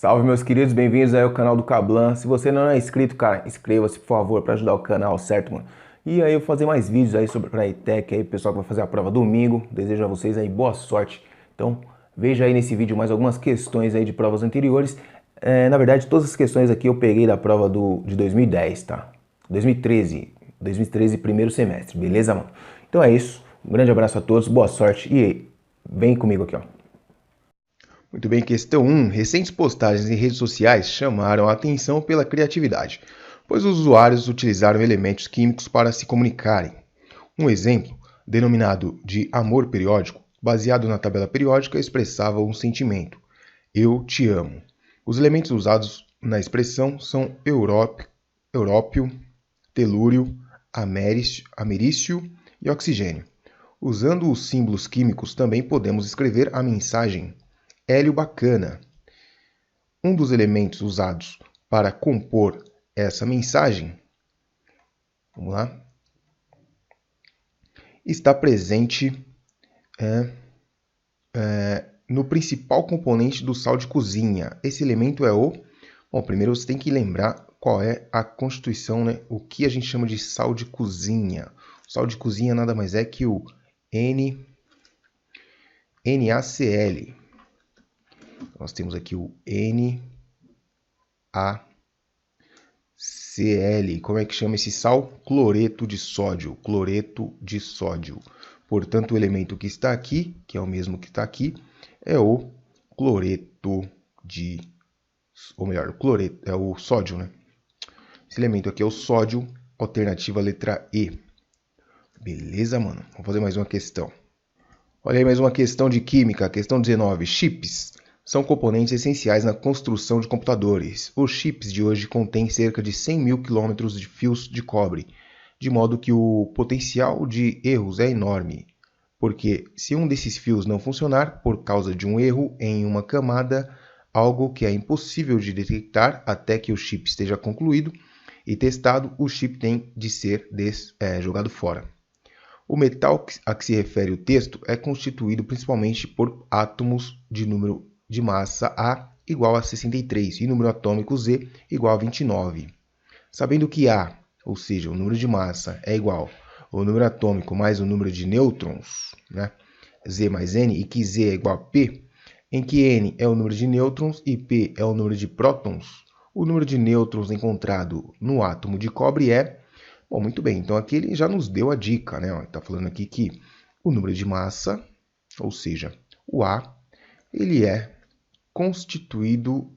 Salve, meus queridos, bem-vindos aí ao canal do Cablan. Se você não é inscrito, cara, inscreva-se, por favor, para ajudar o canal, certo, mano? E aí eu vou fazer mais vídeos aí sobre a ETEC aí, pessoal que vai fazer a prova domingo. Desejo a vocês aí boa sorte. Então, veja aí nesse vídeo mais algumas questões aí de provas anteriores. Na verdade, todas as questões aqui eu peguei da prova de 2010, tá? 2013, primeiro semestre, beleza, mano? Então é isso. Um grande abraço a todos, boa sorte e vem comigo aqui, ó. Muito bem, questão 1. Recentes postagens em redes sociais chamaram a atenção pela criatividade, pois os usuários utilizaram elementos químicos para se comunicarem. Um exemplo, denominado de amor periódico, baseado na tabela periódica, expressava um sentimento: eu te amo. Os elementos usados na expressão são európio, telúrio, americio e oxigênio. Usando os símbolos químicos, também podemos escrever a mensagem hélio bacana. Um dos elementos usados para compor essa mensagem, vamos lá, está presente no principal componente do sal de cozinha. Esse elemento é o... Bom, primeiro você tem que lembrar qual é a constituição, né? O que a gente chama de sal de cozinha. O sal de cozinha nada mais é que o NaCl. Nós temos aqui o NaCl. Como é que chama esse sal? Cloreto de sódio. Cloreto de sódio. Portanto, o elemento que está aqui, que é o mesmo que está aqui, é o cloreto de... Ou melhor, o cloreto, é o sódio, né? Esse elemento aqui é o sódio, alternativa letra E. Beleza, mano? Vamos fazer mais uma questão. Olha aí mais uma questão de química, questão 19. Chips são componentes essenciais na construção de computadores. Os chips de hoje contêm cerca de 100 mil quilômetros de fios de cobre, de modo que o potencial de erros é enorme, porque se um desses fios não funcionar por causa de um erro em uma camada, algo que é impossível de detectar até que o chip esteja concluído e testado, o chip tem de ser jogado fora. O metal a que se refere o texto é constituído principalmente por átomos de número de massa A igual a 63 e número atômico Z igual a 29. Sabendo que A, ou seja, o número de massa, é igual ao número atômico mais o número de nêutrons, né? Z mais N, e que Z é igual a P, em que N é o número de nêutrons e P é o número de prótons, o número de nêutrons encontrado no átomo de cobre é... Bom, muito bem, então aqui ele já nos deu a dica, né? Está falando aqui que o número de massa, ou seja, o A, ele é constituído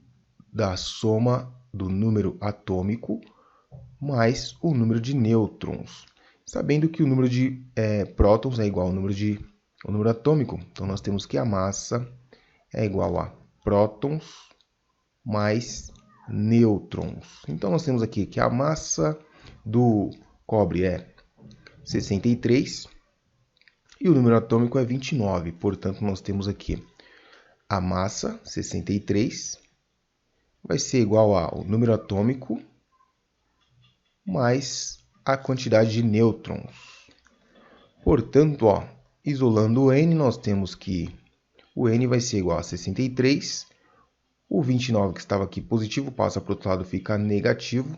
da soma do número atômico mais o número de nêutrons. Sabendo que o número de prótons é igual ao número atômico, então nós temos que a massa é igual a prótons mais nêutrons. Então nós temos aqui que a massa do cobre é 63 e o número atômico é 29. Portanto, nós temos aqui a massa, 63, vai ser igual ao número atômico mais a quantidade de nêutrons. Portanto, ó, isolando o N, nós temos que o N vai ser igual a 63. O 29 que estava aqui positivo passa para o outro lado, fica negativo.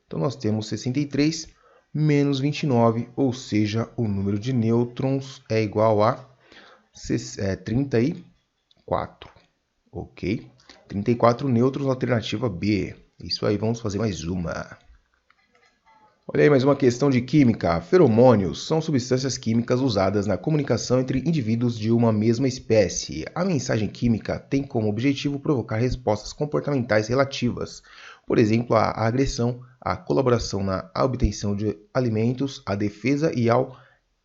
Então, nós temos 63 menos 29, ou seja, o número de nêutrons é igual a 34. Ok? 34 nêutrons, alternativa B. Isso aí, vamos fazer mais uma. Olha aí mais uma questão de química. Feromônios são substâncias químicas usadas na comunicação entre indivíduos de uma mesma espécie. A mensagem química tem como objetivo provocar respostas comportamentais relativas, por exemplo, à agressão, à colaboração na obtenção de alimentos, à defesa e ao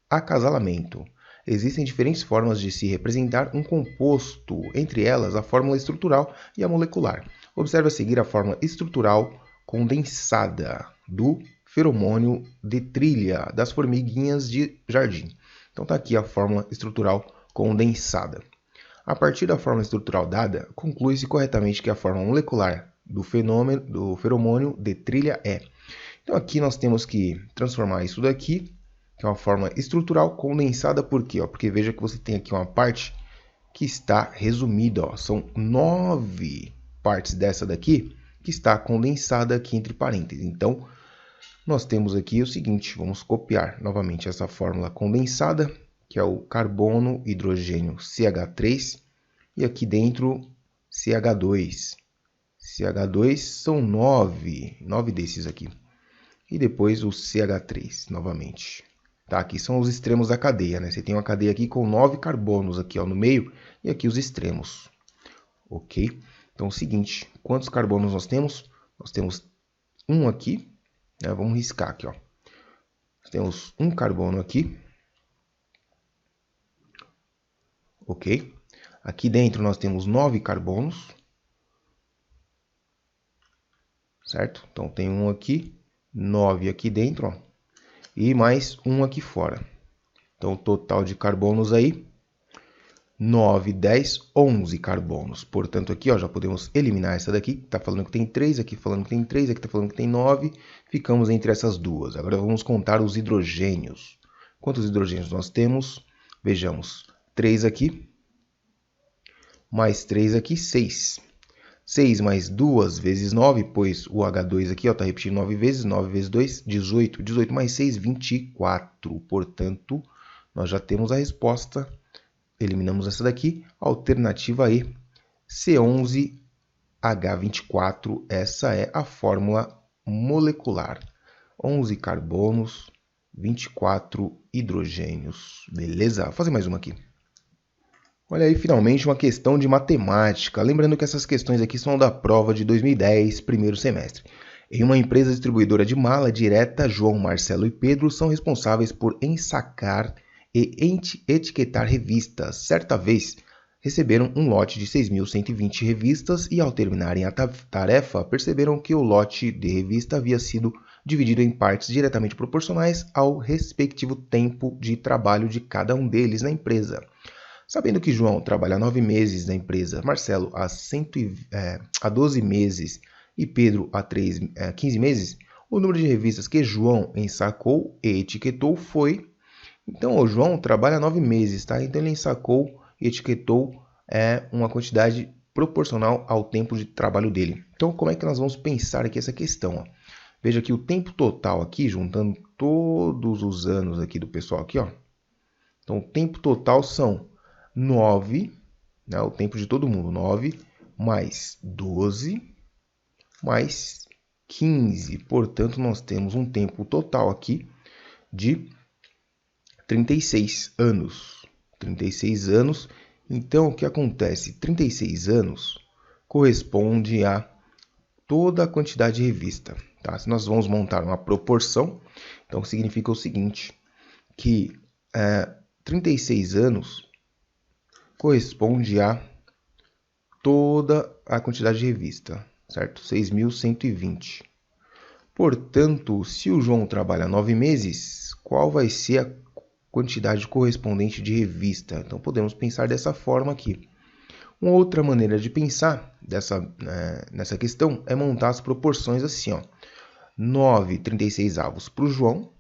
acasalamento. Existem diferentes formas de se representar um composto, entre elas a fórmula estrutural e a molecular. Observe a seguir a fórmula estrutural condensada do feromônio de trilha das formiguinhas de jardim. Então está aqui a fórmula estrutural condensada. A partir da fórmula estrutural dada, conclui-se corretamente que a fórmula molecular do feromônio de trilha é. Então aqui nós temos que transformar isso daqui, que é uma fórmula estrutural condensada, por quê? Porque veja que você tem aqui uma parte que está resumida, ó. São 9 partes dessa daqui que está condensada aqui entre parênteses. Então, nós temos aqui o seguinte, vamos copiar novamente essa fórmula condensada, que é o carbono, hidrogênio, CH3, e aqui dentro CH2. CH2 são 9 desses aqui. E depois o CH3 novamente. Tá, aqui são os extremos da cadeia, né? Você tem uma cadeia aqui com 9 carbonos aqui, ó, no meio e aqui os extremos. Ok? Então é o seguinte, quantos carbonos nós temos? Nós temos um aqui, né? Vamos riscar aqui, ó. Nós temos um carbono aqui. Ok? Aqui dentro nós temos 9 carbonos. Certo? Então tem um aqui, 9 aqui dentro, ó, e mais um aqui fora. Então o total de carbonos aí, 9, 10, 11 carbonos. Portanto aqui, ó, já podemos eliminar essa daqui, que está falando que tem 3, aqui falando que tem 3, aqui está falando que tem 9. Ficamos entre essas duas. Agora vamos contar os hidrogênios. Quantos hidrogênios nós temos? Vejamos, 3 aqui, mais 3 aqui, 6. 6 mais 2 vezes 9, pois o H2 aqui está repetindo 9 vezes, 9 vezes 2, 18. 18 mais 6, 24. Portanto, nós já temos a resposta. Eliminamos essa daqui. Alternativa E, C11H24. Essa é a fórmula molecular. 11 carbonos, 24 hidrogênios. Beleza? Vou fazer mais uma aqui. Olha aí, finalmente, uma questão de matemática. Lembrando que essas questões aqui são da prova de 2010, primeiro semestre. Em uma empresa distribuidora de mala direta, João, Marcelo e Pedro são responsáveis por ensacar e etiquetar revistas. Certa vez, receberam um lote de 6.120 revistas e, ao terminarem a tarefa, perceberam que o lote de revista havia sido dividido em partes diretamente proporcionais ao respectivo tempo de trabalho de cada um deles na empresa. Sabendo que João trabalha 9 meses na empresa, Marcelo há 12 meses e Pedro há 15 meses, o número de revistas que João ensacou e etiquetou foi... Então, o João trabalha 9 meses, tá? Então, ele ensacou e etiquetou uma quantidade proporcional ao tempo de trabalho dele. Então, como é que nós vamos pensar aqui essa questão? Ó? Veja que o tempo total aqui, juntando todos os anos aqui do pessoal aqui, ó. Então, o tempo total são 9, né, o tempo de todo mundo, 9 mais 12 mais 15. Portanto, nós temos um tempo total aqui de 36 anos. 36 anos. Então, o que acontece? 36 anos corresponde a toda a quantidade de revista. Tá? Se nós vamos montar uma proporção, então significa o seguinte, que 36 anos corresponde a toda a quantidade de revista, certo? 6.120. Portanto, se o João trabalha 9 meses, qual vai ser a quantidade correspondente de revista? Então, podemos pensar dessa forma aqui. Uma outra maneira de pensar nessa questão é montar as proporções assim, ó. 9/36 para o João,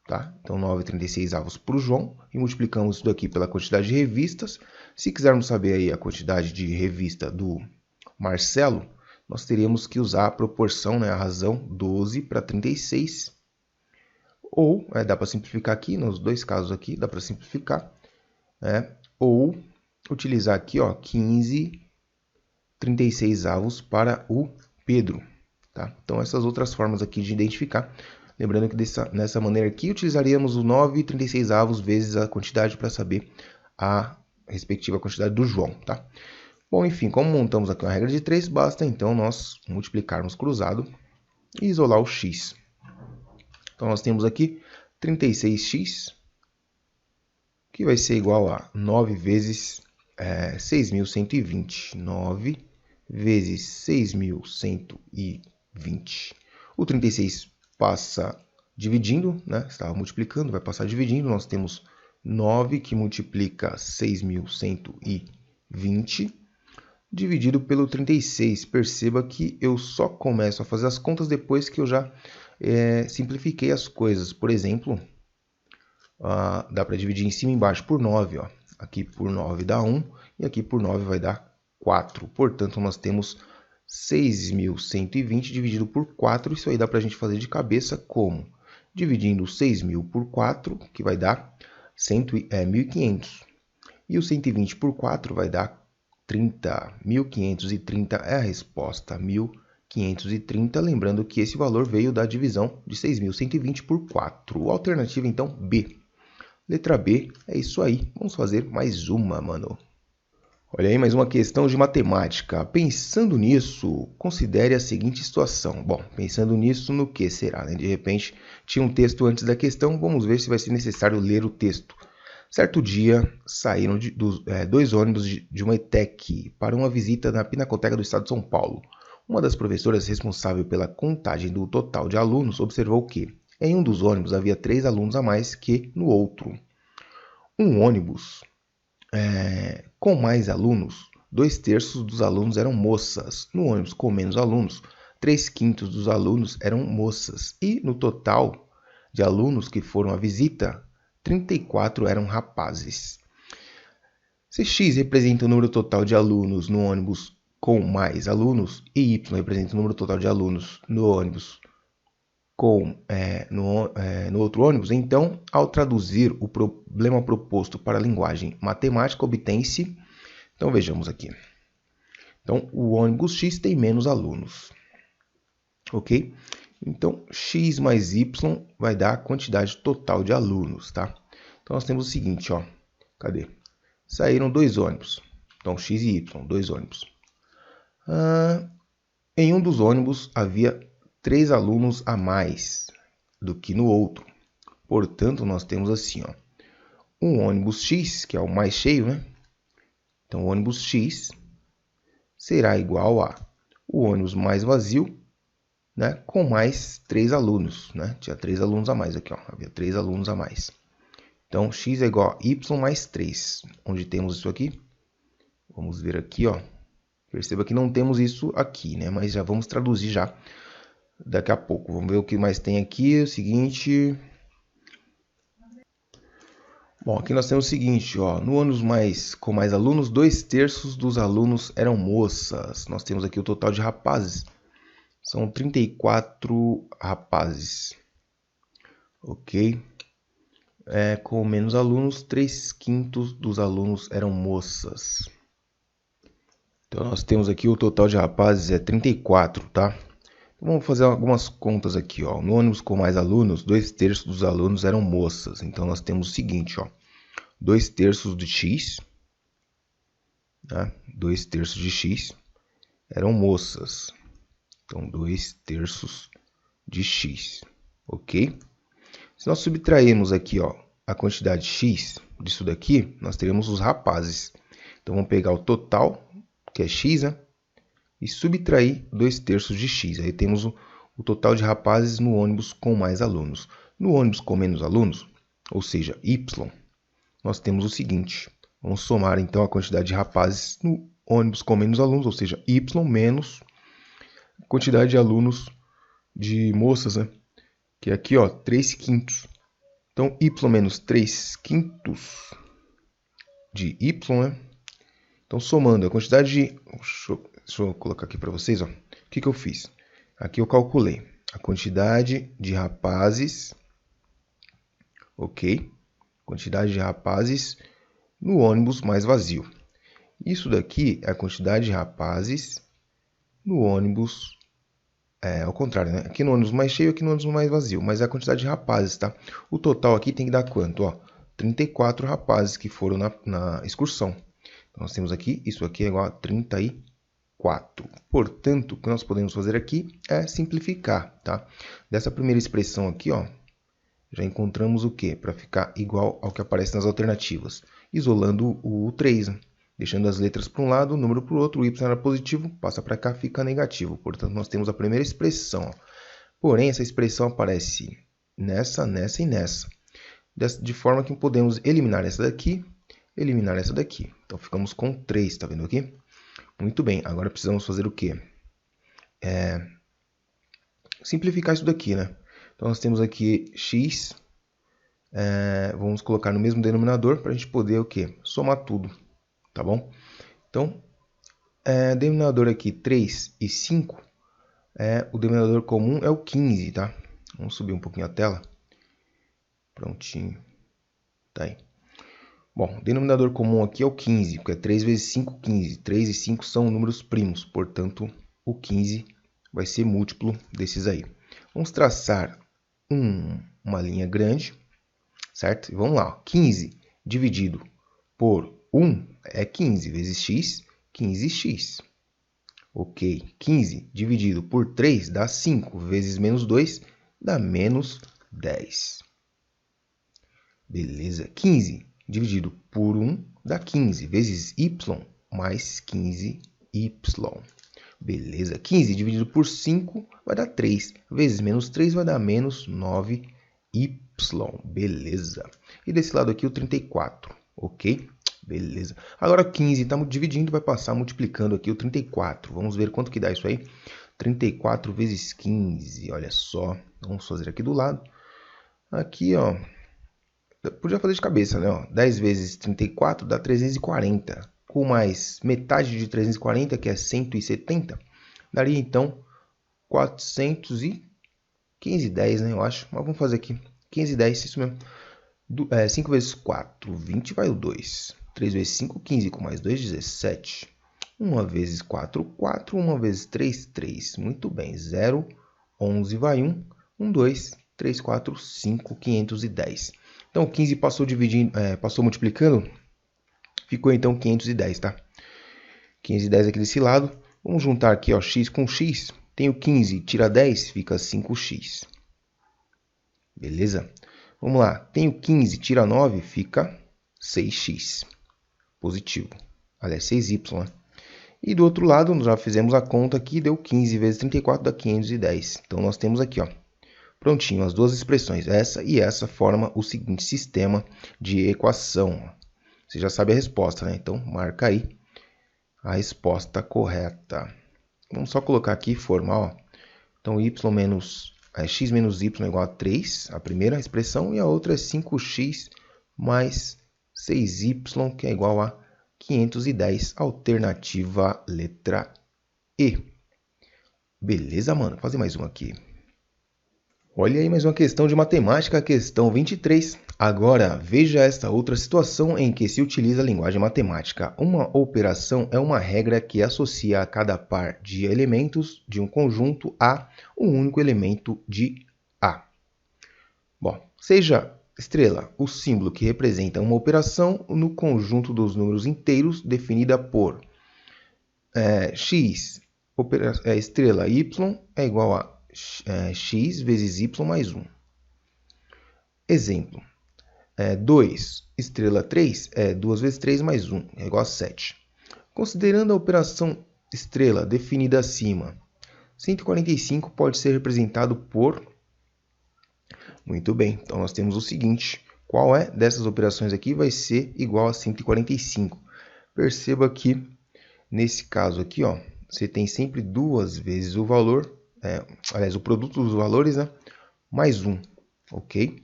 tá? Então, 9/36 para o João, e multiplicamos isso daqui pela quantidade de revistas. Se quisermos saber aí a quantidade de revista do Marcelo, nós teríamos que usar a proporção, né, a razão 12/36. Ou, dá para simplificar aqui, nos dois casos aqui, dá para simplificar. Ou utilizar aqui, ó, 15/36 para o Pedro. Tá? Então, essas outras formas aqui de identificar. Lembrando que nessa maneira aqui, utilizaríamos o 9/36 vezes a quantidade para saber a respectiva quantidade do João. Tá? Bom, enfim, como montamos aqui uma regra de 3, basta então nós multiplicarmos cruzado e isolar o x. Então, nós temos aqui 36x, que vai ser igual a 9 vezes 6.120. 9 vezes 6.120. O 36 passa dividindo, né? Estava multiplicando, vai passar dividindo. Nós temos 9 que multiplica 6.120 dividido pelo 36. Perceba que eu só começo a fazer as contas depois que eu já simplifiquei as coisas. Por exemplo, dá para dividir em cima e embaixo por 9. Ó. Aqui por 9 dá 1 e aqui por 9 vai dar 4. Portanto, nós temos 6.120 dividido por 4, isso aí dá para a gente fazer de cabeça como? Dividindo 6.000 por 4, que vai dar 1.500. E o 120 por 4 vai dar 30. 1.530 é a resposta. 1.530, lembrando que esse valor veio da divisão de 6.120 por 4. Alternativa, então, B. Letra B, é isso aí. Vamos fazer mais uma, mano. Olha aí, mais uma questão de matemática. Pensando nisso, considere a seguinte situação. Bom, pensando nisso, no que será, né? De repente, tinha um texto antes da questão, vamos ver se vai ser necessário ler o texto. Certo dia, saíram dois ônibus de uma ETEC para uma visita na Pinacoteca do Estado de São Paulo. Uma das professoras responsável pela contagem do total de alunos observou que, em um dos ônibus, havia 3 alunos a mais que no outro. Um ônibus com mais alunos, 2/3 dos alunos eram moças. No ônibus com menos alunos, 3/5 dos alunos eram moças. E no total de alunos que foram à visita, 34 eram rapazes. Se X representa o número total de alunos no ônibus com mais alunos e Y representa o número total de alunos no ônibus no outro ônibus, então, ao traduzir o problema proposto para a linguagem matemática, obtém-se... Então, vejamos aqui. Então, o ônibus X tem menos alunos. Ok? Então, X mais Y vai dar a quantidade total de alunos, tá? Então, nós temos o seguinte, ó. Cadê? Saíram 2 ônibus. Então, X e Y, 2 ônibus. Em um dos ônibus havia 3 alunos a mais do que no outro. Portanto, nós temos assim, ó, um ônibus X, que é o mais cheio, né? Então, o ônibus X será igual a o ônibus mais vazio, né, com mais 3 alunos, né? Tinha 3 alunos a mais aqui, ó. Havia 3 alunos a mais. Então, X é igual a Y mais 3. Onde temos isso aqui? Vamos ver aqui, ó. Perceba que não temos isso aqui, né? Mas já vamos traduzir já daqui a pouco. Vamos ver o que mais tem aqui. É o seguinte. Bom, aqui nós temos o seguinte, ó. No ônibus com mais alunos, 2/3 dos alunos eram moças. Nós temos aqui o total de rapazes. São 34 rapazes. Ok? Com menos alunos, 3/5 dos alunos eram moças. Então, nós temos aqui o total de rapazes é 34, tá? Então, vamos fazer algumas contas aqui, ó. No ônibus com mais alunos, 2/3 dos alunos eram moças. Então, nós temos o seguinte, ó. 2/3 de X, né? 2/3 de X eram moças. Então, 2/3 de X, ok? Se nós subtrairmos aqui, ó, a quantidade X disso daqui, nós teremos os rapazes. Então, vamos pegar o total, que é X, né? E subtrair 2/3 de X. Aí temos o total de rapazes no ônibus com mais alunos. No ônibus com menos alunos, ou seja, Y, nós temos o seguinte. Vamos somar, então, a quantidade de rapazes no ônibus com menos alunos, ou seja, Y menos a quantidade de alunos de moças, né? Que é aqui, ó, 3/5. Então, Y menos 3/5 de Y, né? Então, somando a quantidade de... Deixa eu colocar aqui para vocês, ó. O que eu fiz? Aqui eu calculei a quantidade de rapazes, ok? Quantidade de rapazes no ônibus mais vazio. Isso daqui é a quantidade de rapazes no ônibus... ao contrário, né? Aqui no ônibus mais cheio, aqui no ônibus mais vazio. Mas é a quantidade de rapazes, tá? O total aqui tem que dar quanto? Ó, 34 rapazes que foram na excursão. Então, nós temos aqui, isso aqui é igual a 34. Portanto, o que nós podemos fazer aqui é simplificar, tá? Dessa primeira expressão aqui, ó, já encontramos o quê? Para ficar igual ao que aparece nas alternativas. Isolando o 3, né? Deixando as letras para um lado, o número para o outro, o y era positivo, passa para cá, fica negativo. Portanto, nós temos a primeira expressão. Ó. Porém, essa expressão aparece nessa e nessa. De forma que podemos eliminar essa daqui, eliminar essa daqui. Então, ficamos com 3, tá vendo aqui? Muito bem, agora precisamos fazer o quê? Simplificar isso daqui, né? Então, nós temos aqui x, vamos colocar no mesmo denominador para a gente poder o quê? Somar tudo, tá bom? Então, Denominador aqui 3 e 5, o denominador comum é o 15, tá? Vamos subir um pouquinho a tela. Prontinho. Tá aí. Bom, o denominador comum aqui é o 15, porque é 3 vezes 5, 15. 3 e 5 são números primos, portanto, o 15 vai ser múltiplo desses aí. Vamos traçar uma linha grande, certo? E vamos lá, 15 dividido por 1 é 15 vezes x, 15x. Ok, 15 dividido por 3 dá 5, vezes menos 2 dá menos 10. Beleza, 15 dividido por 1 dá 15, vezes y mais 15y. Beleza, 15 dividido por 5 vai dar 3, vezes menos 3 vai dar menos 9y. Beleza. E desse lado aqui o 34, ok? Beleza. Agora 15 estamos dividindo, vai passar multiplicando aqui o 34. Vamos ver quanto que dá isso aí. 34 vezes 15, olha só. Vamos fazer aqui do lado. Aqui, ó. Podia fazer de cabeça, né? Ó, 10 vezes 34 dá 340. Com mais metade de 340, que é 170, daria então 415,10, né? Eu acho. Mas vamos fazer aqui. 15,10, isso mesmo. 5 vezes 4, 20 vai o 2. 3 vezes 5, 15. Com mais 2, 17. 1 vezes 4, 4. 1 vezes 3, 3. Muito bem. 0, 11 vai 1. 1, 2, 3, 4, 5, 510. Então, 15 passou dividindo, passou multiplicando, ficou então 510, tá? 510 aqui desse lado. Vamos juntar aqui, ó, x com x. Tenho 15, tira 10, fica 5x. Beleza? Vamos lá. Tenho 15, tira 9, fica 6x. Positivo. Aliás, 6y, né? E do outro lado, nós já fizemos a conta aqui, deu 15 vezes 34, dá 510. Então, nós temos aqui, ó, prontinho, as duas expressões, essa e essa, formam o seguinte sistema de equação. Você já sabe a resposta, né? Então, marca aí a resposta correta. Vamos só colocar aqui e formar, ó. Então, x menos y é igual a 3, a primeira expressão, e a outra é 5x mais 6y, que é igual a 510, alternativa letra E. Beleza, mano? Vou fazer mais uma aqui. Olha aí mais uma questão de matemática, questão 23. Agora, veja esta outra situação em que se utiliza a linguagem matemática. Uma operação é uma regra que associa a cada par de elementos de um conjunto A um único elemento de A. Bom, seja estrela o símbolo que representa uma operação no conjunto dos números inteiros definida por x, estrela y é igual a x vezes y mais 1. Exemplo. 2, estrela 3, 2 vezes 3 mais 1, é igual a 7. Considerando a operação estrela definida acima, 145 pode ser representado por... Muito bem, então nós temos o seguinte. Qual dessas operações aqui vai ser igual a 145? Perceba que, nesse caso aqui, ó, você tem sempre duas vezes o valor... aliás, o produto dos valores, né? Mais 1, ok?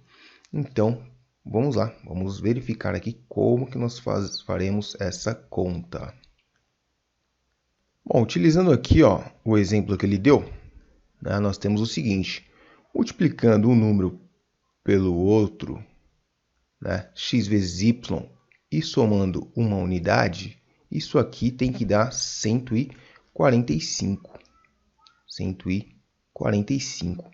Então, vamos lá, vamos verificar aqui como que nós faremos essa conta. Bom, utilizando aqui, ó, o exemplo que ele deu, né, nós temos o seguinte: multiplicando um número pelo outro, né, x vezes y, e somando uma unidade, isso aqui tem que dar 145. 145.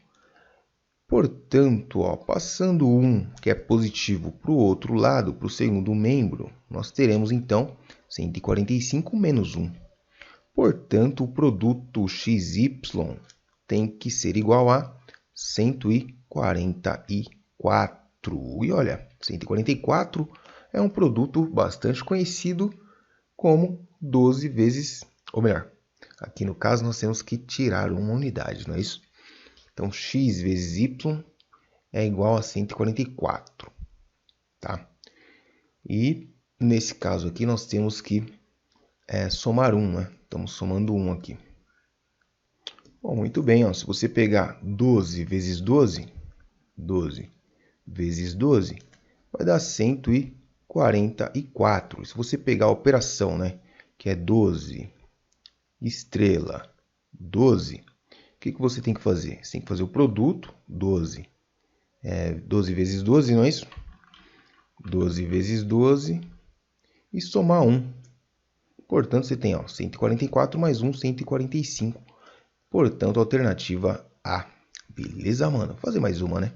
Portanto, ó, passando um que é positivo para o outro lado, para o segundo membro, nós teremos então 145 menos 1. Portanto, o produto xy tem que ser igual a 144. E olha, 144 é um produto bastante conhecido como 12 vezes, ou melhor, aqui no caso nós temos que tirar uma unidade, não é isso? Então, x vezes y é igual a 144, tá? E nesse caso aqui nós temos que somar 1, né? Estamos somando 1 aqui. Bom, muito bem, ó, se você pegar 12 vezes 12, 12 vezes 12, vai dar 144. Se você pegar a operação, né, que é 12 estrela, 12. O que você tem que fazer? Você tem que fazer o produto, 12. 12 vezes 12, não é isso? 12 vezes 12 e somar 1. Portanto, você tem 144 mais 1, 145. Portanto, alternativa A. Beleza, mano? Vou fazer mais uma, né?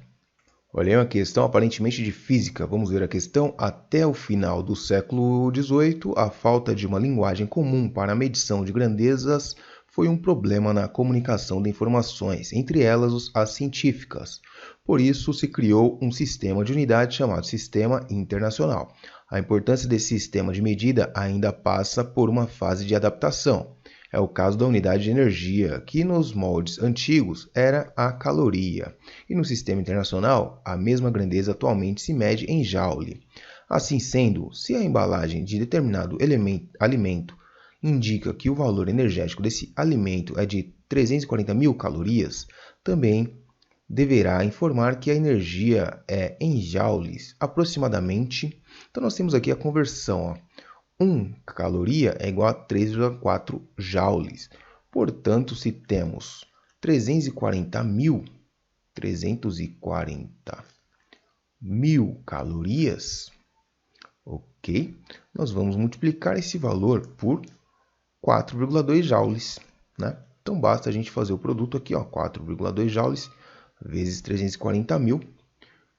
Olha aí uma questão aparentemente de física. Vamos ver a questão. Até o final do século XVIII, a falta de uma linguagem comum para a medição de grandezas foi um problema na comunicação de informações, entre elas as científicas. Por isso, se criou um sistema de unidade chamado Sistema Internacional. A importância desse sistema de medida ainda passa por uma fase de adaptação. É o caso da unidade de energia, que nos moldes antigos era a caloria, e no sistema internacional, a mesma grandeza atualmente se mede em joule. Assim sendo, se a embalagem de determinado alimento indica que o valor energético desse alimento é de 340.000 calorias, também deverá informar que a energia é em joules, aproximadamente. Então, nós temos aqui a conversão. 1 caloria é igual a 3,4 joules. Portanto, se temos 340.000 calorias, ok? Nós vamos multiplicar esse valor por 4,2 joules, né? Então, basta a gente fazer o produto aqui, 4,2 joules vezes 340.000,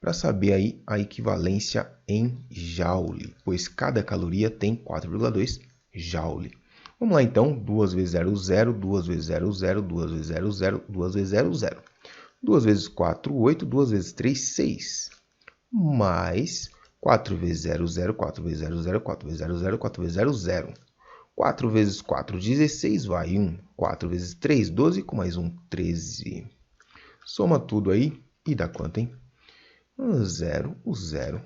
para saber aí a equivalência em joule, pois cada caloria tem 4,2 joule. Vamos lá então, 2 vezes 0, 0, 2 vezes 0, 0, 2 vezes 0, 0, 2 vezes 0, 0. 2 vezes 4, 8, 2 vezes 3, 6. Mais 4 vezes 0, 0, 4 vezes 0, 0, 4 vezes 0, 0, 4 vezes 0, 0. 4 vezes 4, 16, vai 1. 4 vezes 3, 12, com mais 1, 13. Soma tudo aí e dá quanto, hein? 0, o 0,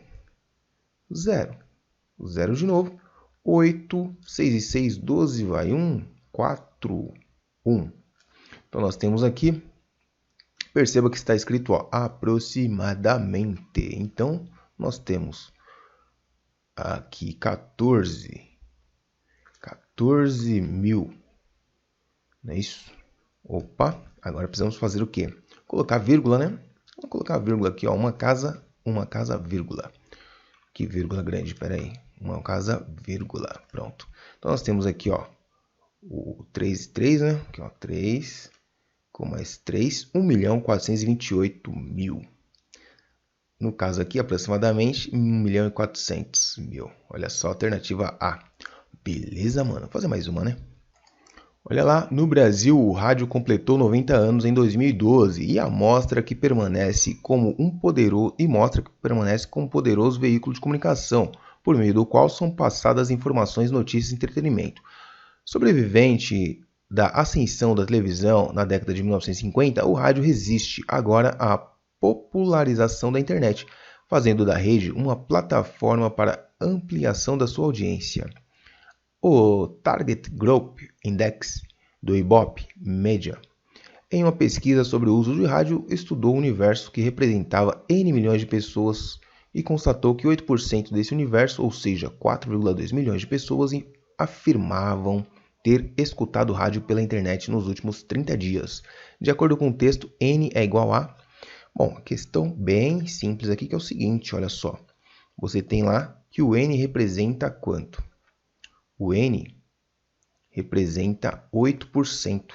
0. O 0 de novo. 8, 6 e 6, 12, vai 1, 4, 1. Então, nós temos aqui, perceba que está escrito aproximadamente. Então, nós temos aqui 14 mil. Não é isso? Opa, agora precisamos fazer o quê? Colocar vírgula, né? Vamos colocar vírgula aqui, uma casa, vírgula. Que vírgula grande, peraí. Uma casa, vírgula. Pronto. Então, nós temos aqui, o 3 e 3, né? Aqui, 3 com mais 3, 1.428.000. No caso aqui, aproximadamente, 1.400.000. Olha só, alternativa A. Beleza, mano? Vou fazer mais uma, né? Olha lá, no Brasil, o rádio completou 90 anos em 2012 e mostra que permanece como um poderoso veículo de comunicação, por meio do qual são passadas informações, notícias e entretenimento. Sobrevivente da ascensão da televisão na década de 1950, o rádio resiste agora à popularização da internet, fazendo da rede uma plataforma para ampliação da sua audiência. O Target Group Index do Ibope Media, em uma pesquisa sobre o uso de rádio, estudou o universo que representava N milhões de pessoas e constatou que 8% desse universo, ou seja, 4,2 milhões de pessoas, afirmavam ter escutado rádio pela internet nos últimos 30 dias. De acordo com o texto, N é igual a... Bom, a questão bem simples aqui que é o seguinte, olha só. Você tem lá que o N representa quanto? O N representa 8%.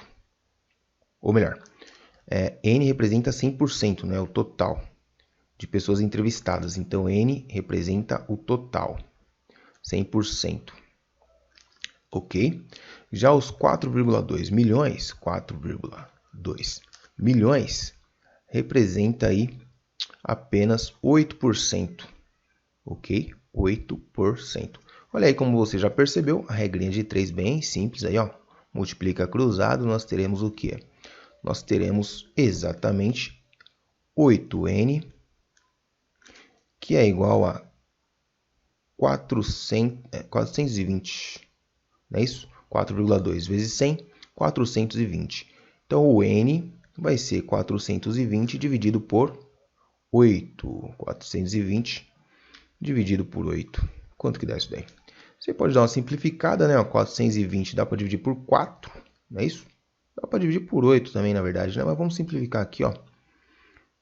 Ou melhor, N representa 100%, né? O total de pessoas entrevistadas. Então, N representa o total, 100%. Ok? Já os 4,2 milhões, representa aí apenas 8%. Ok? 8%. Olha aí como você já percebeu, a regrinha de 3 bem simples aí, multiplica cruzado, nós teremos o quê? Nós teremos exatamente 8n, que é igual a 420, não é isso? 4,2 vezes 100, 420. Então, o n vai ser 420 dividido por 8. 420 dividido por 8. Quanto que dá isso daí? Você pode dar uma simplificada, né? 420 dá para dividir por 4. não é isso? Dá para dividir por 8 também, na verdade, né? Mas vamos simplificar aqui, ó.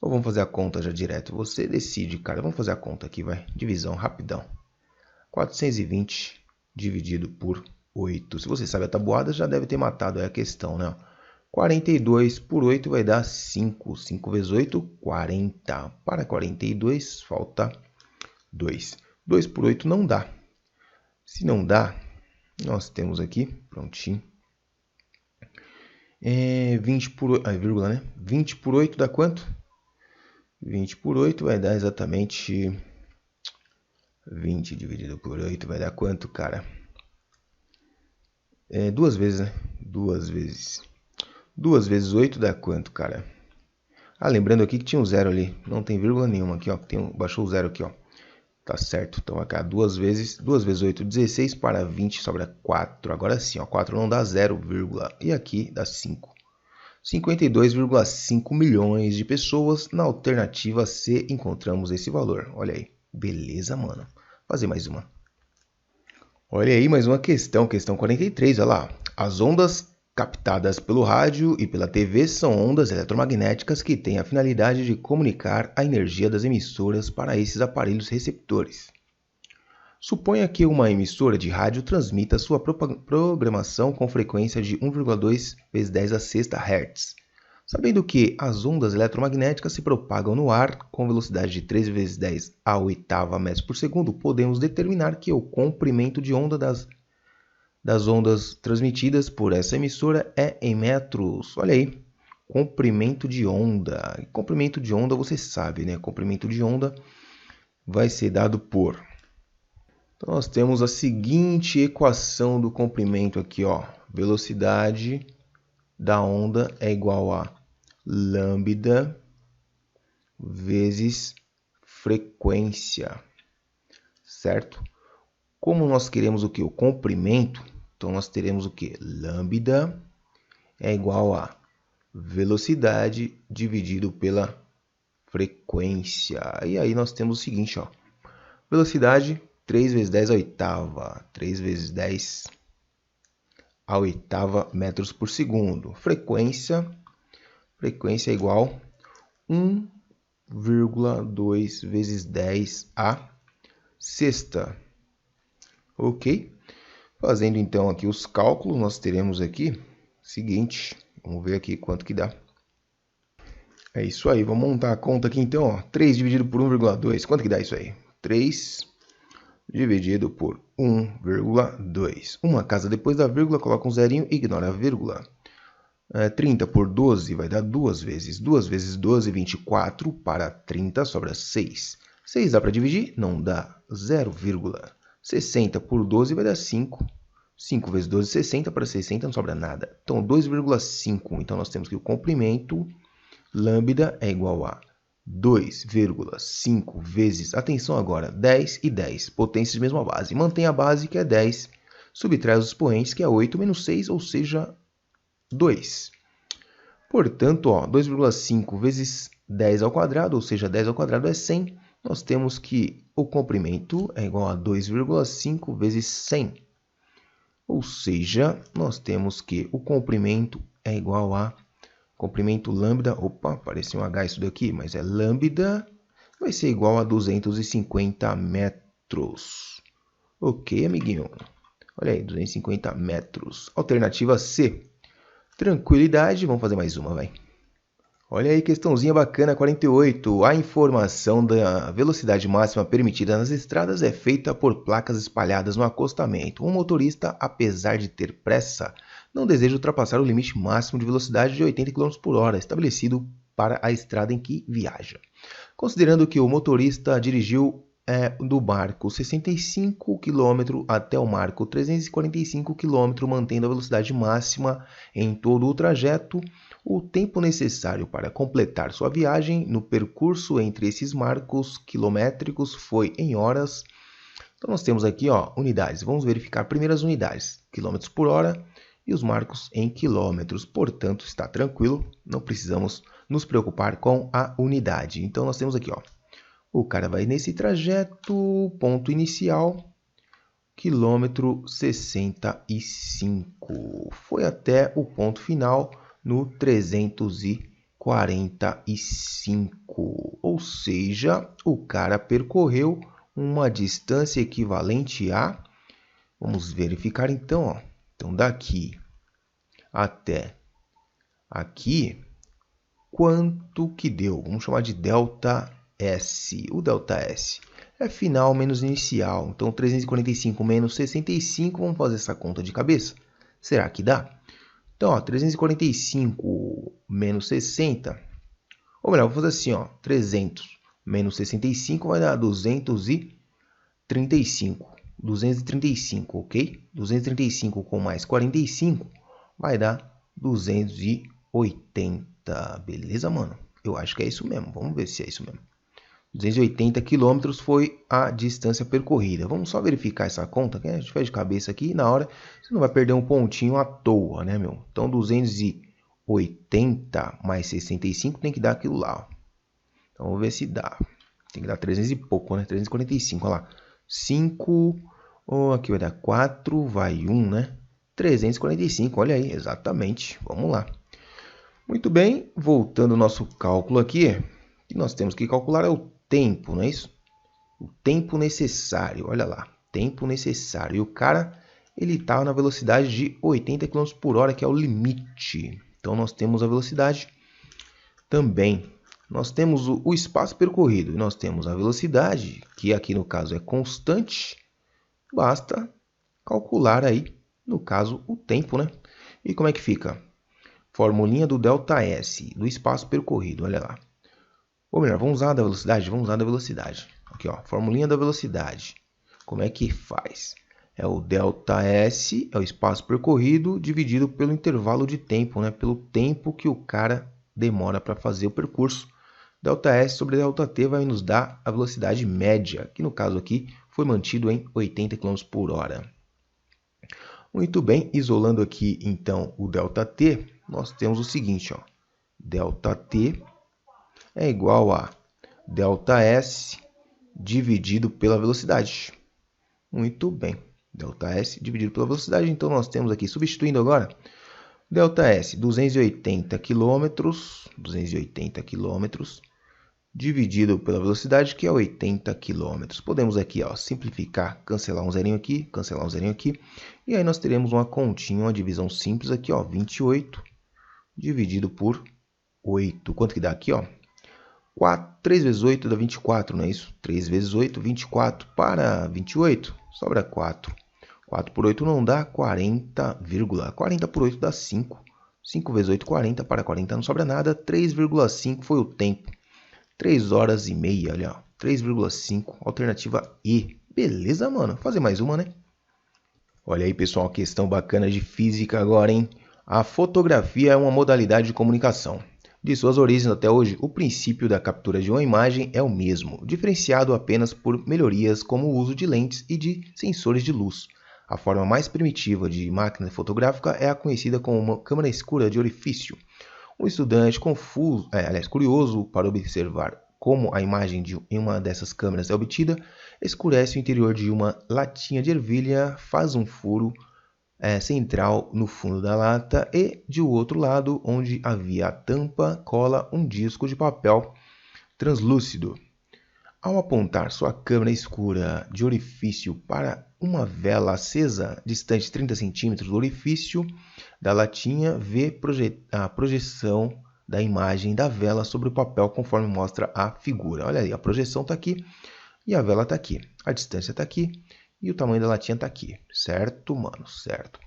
Ou vamos fazer a conta já direto? Você decide, cara. Vamos fazer a conta aqui, vai. Divisão, rapidão. 420 dividido por 8. Se você sabe a tabuada, já deve ter matado aí a questão, né? 42 por 8 vai dar 5. 5 vezes 8, 40. Para 42, falta 2. 2 por 8 não dá. Se não dá, nós temos aqui, prontinho. 20 por 8, vírgula, né? 20 por 8 dá quanto? 20 por 8 vai dar exatamente... 20 dividido por 8 vai dar quanto, cara? Duas vezes, né? Duas vezes. 2 vezes 8 dá quanto, cara? Ah, lembrando aqui que tinha um zero ali. Não tem vírgula nenhuma aqui, ó. Baixou o zero aqui, ó. Tá certo. Então, aqui, 2 vezes 8, 16 para 20, sobra 4. Agora sim, ó. 4 não dá 0, vírgula. E aqui dá 5. 52,5 milhões de pessoas. Na alternativa C, encontramos esse valor. Olha aí. Beleza, mano. Vou fazer mais uma. Olha aí, mais uma questão. Questão 43, olha lá. As ondas captadas pelo rádio e pela TV são ondas eletromagnéticas que têm a finalidade de comunicar a energia das emissoras para esses aparelhos receptores. Suponha que uma emissora de rádio transmita sua programação com frequência de 1,2 vezes 10 a sexta Hz. Sabendo que as ondas eletromagnéticas se propagam no ar com velocidade de 3 vezes 10 a oitava metros por segundo, podemos determinar que o comprimento de onda das ondas transmitidas por essa emissora é em metros. Olha aí, comprimento de onda. E comprimento de onda você sabe, né? Comprimento de onda vai ser dado por... Então nós temos a seguinte equação do comprimento aqui, ó. Velocidade da onda é igual a lambda vezes frequência, certo? Como nós queremos o que? O comprimento, então nós teremos o que? Lambda é igual a velocidade dividido pela frequência. E aí nós temos o seguinte, ó. Velocidade, 3 vezes 10 a oitava. 3 vezes 10 a oitava metros por segundo. Frequência é igual a 1,2 vezes 10 a sexta. Ok? Fazendo então aqui os cálculos, nós teremos aqui o seguinte. Vamos ver aqui quanto que dá. É isso aí, vamos montar a conta aqui então. Ó. 3 dividido por 1,2. Quanto que dá isso aí? 3 dividido por 1,2. Uma casa depois da vírgula, coloca um zerinho e ignora a vírgula. 30 por 12 vai dar 2 vezes. 2 vezes 12, 24. Para 30 sobra 6. 6 dá para dividir? Não dá. 0, 60 por 12 vai dar 5. 5 vezes 12, 60. Para 60 não sobra nada. Então, 2,5. Então, nós temos que o comprimento lambda é igual a 2,5 vezes, atenção agora, 10 e 10, potências de mesma base. Mantém a base, que é 10, subtrai os expoentes, que é 8 menos 6, ou seja, 2. Portanto, 2,5 vezes 10 ao quadrado, ou seja, 10 ao quadrado é 100. Nós temos que o comprimento é igual a 2,5 vezes 100. Ou seja, nós temos que o comprimento é igual a comprimento lambda, opa, apareceu um H isso daqui, mas é lambda, vai ser igual a 250 metros. Ok, amiguinho? Olha aí, 250 metros. Alternativa C. Tranquilidade, vamos fazer mais uma, vai. Olha aí, questãozinha bacana, 48. A informação da velocidade máxima permitida nas estradas é feita por placas espalhadas no acostamento. Um motorista, apesar de ter pressa, não deseja ultrapassar o limite máximo de velocidade de 80 km por hora, estabelecido para a estrada em que viaja. Considerando que o motorista dirigiu do marco 65 km até o marco 345 km, mantendo a velocidade máxima em todo o trajeto, o tempo necessário para completar sua viagem no percurso entre esses marcos quilométricos foi em horas. Então nós temos aqui unidades. Vamos verificar primeiro as unidades, quilômetros por hora, e os marcos em quilômetros. Portanto, está tranquilo, não precisamos nos preocupar com a unidade. Então, nós temos aqui, o cara vai nesse trajeto, ponto inicial, quilômetro 65. Foi até o ponto final no 345. Ou seja, o cara percorreu uma distância equivalente a... Vamos verificar então, ó. Então, daqui até aqui, quanto que deu? Vamos chamar de delta S. O delta S é final menos inicial. Então, 345 menos 65, vamos fazer essa conta de cabeça. Será que dá? Então, ó, 345 menos 60, ou melhor, vou fazer assim, ó, 300 menos 65 vai dar 235. 235, ok? 235 com mais 45 vai dar 280. Beleza, mano? Eu acho que é isso mesmo. Vamos ver se é isso mesmo. 280 quilômetros foi a distância percorrida. Vamos só verificar essa conta, que a gente faz de cabeça aqui. Na hora, você não vai perder um pontinho à toa, né, meu? Então, 280 mais 65 tem que dar aquilo lá. Ó. Então, vamos ver se dá. Tem que dar 300 e pouco, né? 345, olha lá. 5, aqui vai dar 4, vai 1, né? 345, olha aí, exatamente. Vamos lá. Muito bem, voltando ao nosso cálculo aqui, o que nós temos que calcular é o tempo, não é isso? O tempo necessário, olha lá, tempo necessário. E o cara, ele está na velocidade de 80 km por hora, que é o limite. Então, nós temos a velocidade também. Nós temos o espaço percorrido e nós temos a velocidade, que aqui no caso é constante. Basta calcular aí, no caso, o tempo, né? E como é que fica? Formulinha do ΔS, do espaço percorrido, olha lá. Ou melhor, vamos usar a da velocidade? Vamos usar a da velocidade. Aqui, ó, formulinha da velocidade. Como é que faz? É o ΔS, é o espaço percorrido, dividido pelo intervalo de tempo, né? Pelo tempo que o cara demora para fazer o percurso. ΔS sobre ΔT vai nos dar a velocidade média, que no caso aqui foi mantido em 80 km por hora. Muito bem, isolando aqui então o ΔT, nós temos o seguinte, ó, ΔT é igual a ΔS dividido pela velocidade. Muito bem, ΔS dividido pela velocidade, então nós temos aqui, substituindo agora, ΔS 280 km, dividido pela velocidade, que é 80 km. Podemos aqui, ó, simplificar, cancelar um zerinho aqui, e aí nós teremos uma continha, uma divisão simples aqui, ó, 28 dividido por 8. Quanto que dá aqui, ó? 3 vezes 8 dá 24, não é isso? 3 vezes 8, 24 para 28, sobra 4. 4 por 8 não dá 40, 40 por 8 dá 5. 5 vezes 8, 40, para 40 não sobra nada, 3,5 foi o tempo. 3 horas e meia, olha, ó, 3,5, alternativa E. Beleza, mano? Fazer mais uma, né? Olha aí, pessoal, questão bacana de física agora, hein? A fotografia é uma modalidade de comunicação. De suas origens até hoje, o princípio da captura de uma imagem é o mesmo, diferenciado apenas por melhorias como o uso de lentes e de sensores de luz. A forma mais primitiva de máquina fotográfica é a conhecida como uma câmera escura de orifício. Um estudante curioso para observar como a imagem em uma dessas câmeras é obtida, escurece o interior de uma latinha de ervilha, faz um furo central no fundo da lata e, de outro lado, onde havia a tampa, cola um disco de papel translúcido. Ao apontar sua câmera escura de orifício para uma vela acesa, distante 30 centímetros do orifício da latinha, vê a projeção da imagem da vela sobre o papel conforme mostra a figura. Olha aí, a projeção está aqui e a vela está aqui. A distância está aqui e o tamanho da latinha está aqui. Certo, mano? Certo.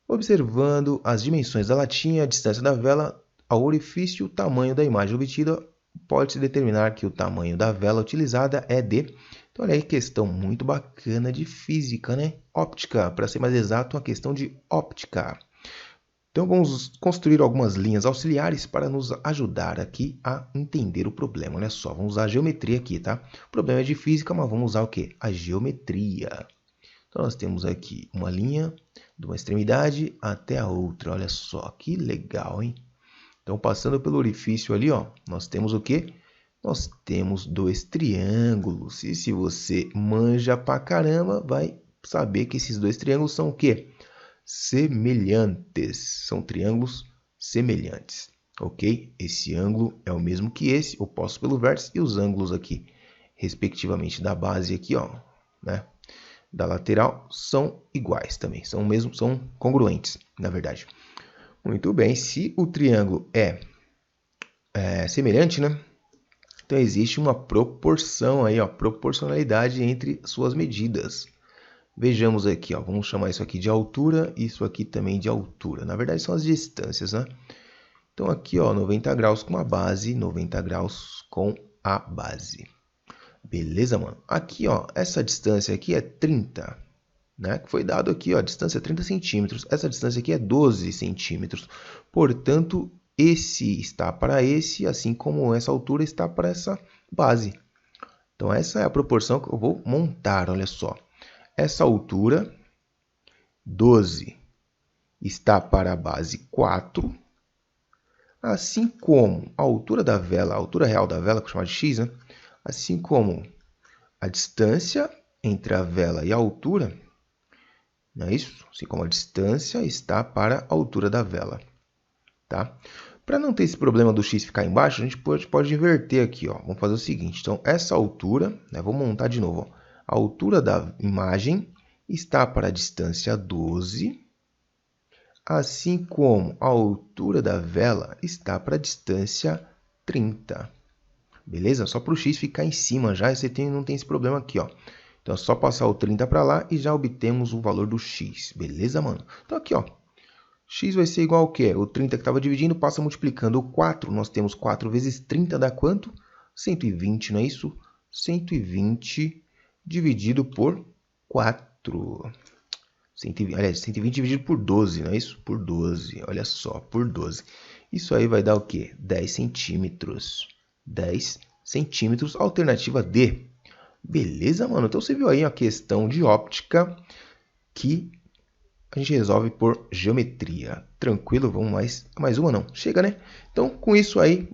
Observando as dimensões da latinha, a distância da vela ao orifício, o tamanho da imagem obtida, pode-se determinar que o tamanho da vela utilizada é de... Então, olha aí, questão muito bacana de física, né? Óptica, para ser mais exato, uma questão de óptica. Então, vamos construir algumas linhas auxiliares para nos ajudar aqui a entender o problema. Olha só, vamos usar a geometria aqui, tá? O problema é de física, mas vamos usar o quê? A geometria. Então, nós temos aqui uma linha de uma extremidade até a outra. Olha só, que legal, hein? Então, passando pelo orifício ali, ó, nós temos o quê? Nós temos 2 triângulos. E se você manja pra caramba, vai saber que esses dois triângulos são o quê? Semelhantes. São triângulos semelhantes, ok? Esse ângulo é o mesmo que esse, oposto pelo vértice, e os ângulos aqui, respectivamente, da base aqui, ó, né? Da lateral, são iguais também, são congruentes, na verdade. Muito bem, se o triângulo é semelhante, né? Então existe uma proporção aí, ó, proporcionalidade entre suas medidas. Vejamos aqui, ó, vamos chamar isso aqui de altura, isso aqui também de altura. Na verdade são as distâncias, né? Então aqui, ó, 90 graus com a base, 90 graus com a base. Beleza, mano? Aqui, ó, essa distância aqui é 30, né? Que foi dado aqui, ó, a distância é 30 centímetros. Essa distância aqui é 12 centímetros. Portanto, esse está para esse, assim como essa altura está para essa base. Então, essa é a proporção que eu vou montar, olha só. Essa altura, 12, está para a base 4. Assim como a altura da vela, a altura real da vela, que eu chamo de x, né? Assim como a distância entre a vela e a altura, não é isso? Assim como a distância está para a altura da vela, tá? Para não ter esse problema do x ficar embaixo, a gente pode inverter aqui, ó. Vamos fazer o seguinte, então essa altura, né, vou montar de novo, ó. A altura da imagem está para a distância 12, assim como a altura da vela está para a distância 30. Beleza? Só para o x ficar em cima já, você não tem esse problema aqui, ó. Então é só passar o 30 para lá e já obtemos o valor do x. Beleza, mano? Então aqui, ó. X vai ser igual ao quê? O 30 que estava dividindo passa multiplicando o 4. Nós temos 4 vezes 30 dá quanto? 120, não é isso? 120 dividido por 4. 120 dividido por 12, não é isso? Por 12, olha só, por 12. Isso aí vai dar o quê? 10 centímetros. 10 centímetros, alternativa D. Beleza, mano? Então você viu aí a questão de óptica que a gente resolve por geometria. Tranquilo? Vamos mais uma não. Chega, né? Então, com isso aí,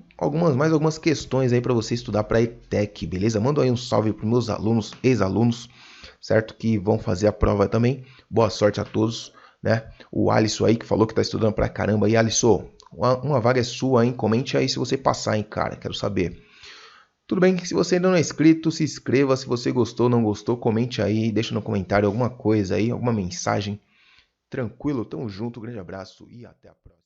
mais algumas questões aí para você estudar para a ETEC, beleza? Manda aí um salve para meus alunos, ex-alunos, certo? Que vão fazer a prova também. Boa sorte a todos, né? O Alisson aí que falou que está estudando pra caramba. E Alisson, uma vaga é sua, hein? Comente aí se você passar, hein, cara? Quero saber. Tudo bem? Se você ainda não é inscrito, se inscreva. Se você gostou ou não gostou, comente aí. Deixa no comentário alguma coisa aí, alguma mensagem. Tranquilo? Tamo junto. Grande abraço e até a próxima.